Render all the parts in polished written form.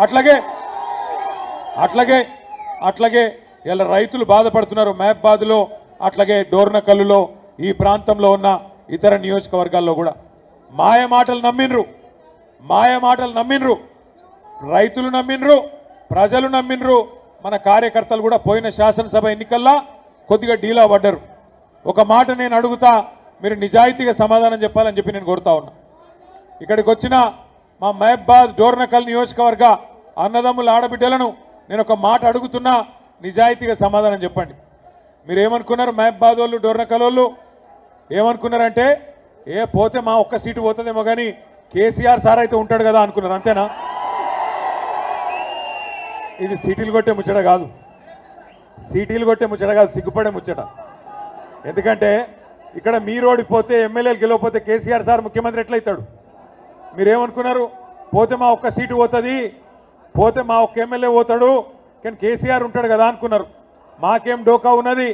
అట్లాగే అట్లాగే అట్లాగే ఇలా రైతులు బాధపడుతున్నారు మహబాద్లో, అట్లాగే డోర్నకల్లులో, ఈ ప్రాంతంలో ఉన్న ఇతర నియోజకవర్గాల్లో కూడా మాయ మాటలు నమ్మినరు, రైతులు నమ్మినరు, ప్రజలు నమ్మినరు, మన కార్యకర్తలు కూడా పోయిన శాసనసభ ఎన్నికల్లో కొద్దిగా డీలా పడ్డారు. ఒక మాట నేను అడుగుతా, మీరు నిజాయితీగా సమాధానం చెప్పాలని చెప్పి నేను కోరుతా ఉన్నా. ఇక్కడికి వచ్చిన మా మహబాద్ డోర్నకల్ నియోజకవర్గ అన్నదమ్ముల ఆడబిడ్డలను నేను ఒక మాట అడుగుతున్నా, నిజాయితీగా సమాధానం చెప్పండి. మీరు ఏమనుకున్నారు? మహబాద్ వాళ్ళు, డోర్నకల్ వాళ్ళు ఏమనుకున్నారంటే, పోతే మా ఒక్క సీటు పోతుందేమో కానీ కేసీఆర్ సార్ అయితే ఉంటాడు కదా అనుకున్నారు. అంతేనా? ఇది సీటీలు కొట్టే ముచ్చట కాదు, సిగ్గుపడే ముచ్చట. ఎందుకంటే ఇక్కడ మీరు ఓడిపోతే, ఎమ్మెల్యేలు గెలవకపోతే కేసీఆర్ సార్ ముఖ్యమంత్రి ఎట్లయితాడు? మీరేమనుకున్నారు? పోతే మా ఒక్క సీటు పోతుంది, పోతే మా ఒక్క ఎమ్మెల్యే పోతాడు, కానీ కేసీఆర్ ఉంటాడు కదా అనుకున్నారు. మాకేం డోకా ఉన్నది,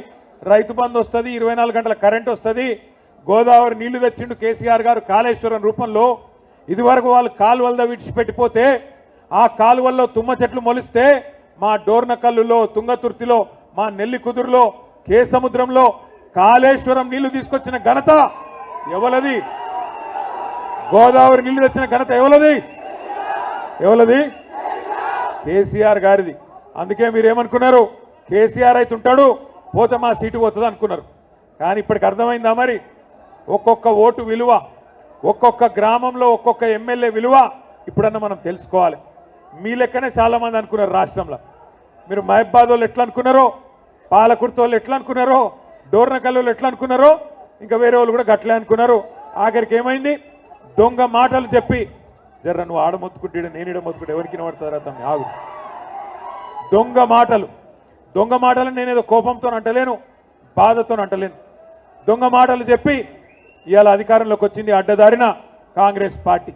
రైతు బంధు వస్తుంది, 24 గంటల కరెంట్ వస్తుంది, గోదావరి నీళ్లు తెచ్చిండు కేసీఆర్ గారు కాళేశ్వరం రూపంలో. ఇదివరకు వాళ్ళు కాలువలతో విడిచిపెట్టిపోతే ఆ కాలువల్లో తుమ్మ చెట్లు మొలిస్తే మా డోర్నకల్లులో, తుంగతుర్తిలో, మా నెల్లి కుదురులో, కేసముద్రంలో కాళేశ్వరం నీళ్లు తీసుకొచ్చిన ఘనత ఎవలది? గోదావరి నీళ్లు తెచ్చిన ఘనత ఎవలది? కేసీఆర్ గారిది. అందుకే మీరేమనుకున్నారు? కేసీఆర్ అయితే ఉంటాడు, పోతే మా సీటు పోతుంది అనుకున్నారు. కానీ ఇప్పటికి అర్థమైందా మరి? ఒక్కొక్క ఓటు విలువ, ఒక్కొక్క గ్రామంలో ఒక్కొక్క ఎమ్మెల్యే విలువ ఇప్పుడన్నా మనం తెలుసుకోవాలి. మీ లెక్కనే చాలామంది అనుకున్నారు రాష్ట్రంలో. మీరు మహబాద్ వాళ్ళు ఎట్లా అనుకున్నారో, పాలకుర్తి వాళ్ళు ఎట్లా అనుకున్నారో, డోర్నకల్ వాళ్ళు ఎట్లా అనుకున్నారో, ఇంకా వేరే వాళ్ళు కూడా గట్లే అనుకున్నారు. ఆఖరికి ఏమైంది? దొంగ మాటలు చెప్పి, జర్ర నువ్వు ఆడ మొత్తుకుంటే నేను ఈడ మొత్తుకుంటే ఎవరికి వినబడతారా తమ్మి, ఆగు. దొంగ మాటలు నేనేదో కోపంతో అంటలేను, బాధతో అంటలేను. దొంగ మాటలు చెప్పి ఇవాళ అధికారంలోకి వచ్చింది అడ్డదారిన కాంగ్రెస్ పార్టీ.